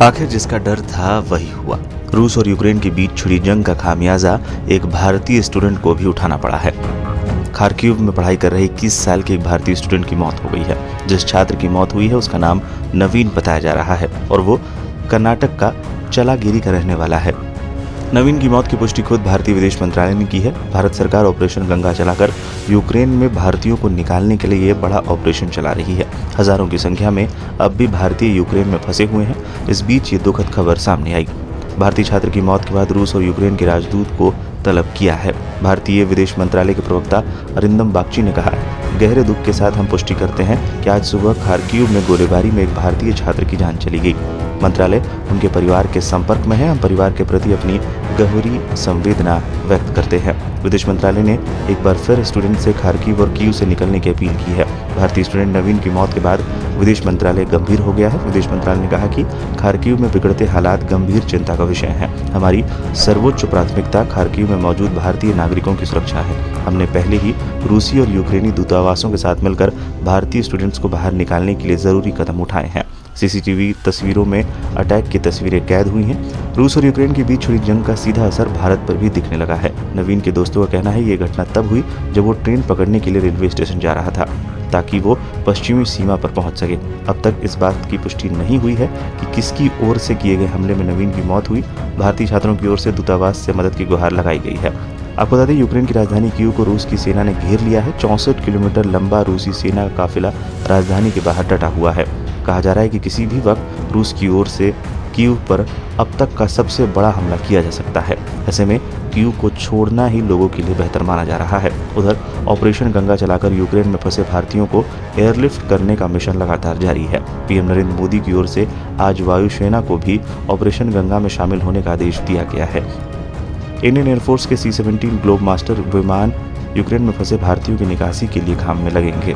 आखिर जिसका डर था वही हुआ। रूस और यूक्रेन के बीच छिड़ी जंग का खामियाजा एक भारतीय स्टूडेंट को भी उठाना पड़ा है। खार्किव में पढ़ाई कर रहे 21 साल के एक भारतीय स्टूडेंट की मौत हो गई है। जिस छात्र की मौत हुई है उसका नाम नवीन बताया जा रहा है और वो कर्नाटक का चलागिरी का रहने वाला है। नवीन की मौत की पुष्टि खुद भारतीय विदेश मंत्रालय ने की है। भारत सरकार ऑपरेशन गंगा चलाकर यूक्रेन में भारतीयों को निकालने के लिए ये बड़ा ऑपरेशन चला रही है। हजारों की संख्या में अब भी भारतीय यूक्रेन में फंसे हुए हैं। इस बीच ये दुखद खबर सामने आई। भारतीय छात्र की मौत के बाद रूस और यूक्रेन के राजदूत को तलब किया है। भारतीय विदेश मंत्रालय के प्रवक्ता अरिंदम बागची ने कहा, गहरे दुख के साथ हम पुष्टि करते हैं कि आज सुबह खार्किव में गोलीबारी में एक भारतीय छात्र की जान चली गई। मंत्रालय उनके परिवार के संपर्क में है। हम परिवार के प्रति अपनी गहरी संवेदना व्यक्त करते हैं। विदेश मंत्रालय ने एक बार फिर स्टूडेंट से खार्किव और कीव से निकलने की अपील की है। भारतीय स्टूडेंट नवीन की मौत के बाद विदेश मंत्रालय गंभीर हो गया है। विदेश मंत्रालय ने कहा कि खार्किव में बिगड़ते हालात गंभीर चिंता का विषय हैं। हमारी सर्वोच्च प्राथमिकता खार्किव में मौजूद भारतीय नागरिकों की सुरक्षा है। हमने पहले ही रूसी और यूक्रेनी दूतावासों के साथ मिलकर भारतीय स्टूडेंट्स को बाहर निकालने के लिए जरूरी कदम उठाए हैं। सीसीटीवी तस्वीरों में अटैक की तस्वीरें कैद हुई हैं। रूस और यूक्रेन के बीच छिड़ी जंग का सीधा असर भारत पर भी दिखने लगा है। नवीन के दोस्तों का कहना है ये घटना तब हुई जब वो ट्रेन पकड़ने के लिए रेलवे स्टेशन जा रहा था ताकि वो पश्चिमी सीमा पर पहुंच सके। अब तक इस बात की पुष्टि नहीं हुई है कि किसकी ओर से किए गए हमले में नवीन की मौत हुई। भारतीय छात्रों की ओर से दूतावास से मदद की गुहार लगाई गई है। आपको बता दें यूक्रेन की राजधानी कीव को रूस की सेना ने घेर लिया है। 64 किलोमीटर लंबा रूसी सेना का काफिला राजधानी के बाहर डटा हुआ है। कहा जा रहा है कि किसी भी वक्त रूस की ओर से कीव पर अब तक का सबसे बड़ा हमला किया जा सकता है। ऐसे में कीव को छोड़ना ही लोगों के लिए बेहतर माना जा रहा है। उधर ऑपरेशन गंगा चलाकर यूक्रेन में फंसे भारतीयों को एयरलिफ्ट करने का मिशन लगातार जारी है। पीएम नरेंद्र मोदी की ओर से आज वायुसेना को भी ऑपरेशन गंगा में शामिल होने का आदेश दिया गया है। इंडियन एयरफोर्स के C-17 ग्लोब मास्टर विमान यूक्रेन में फंसे भारतीयों की निकासी के लिए काम में लगेंगे।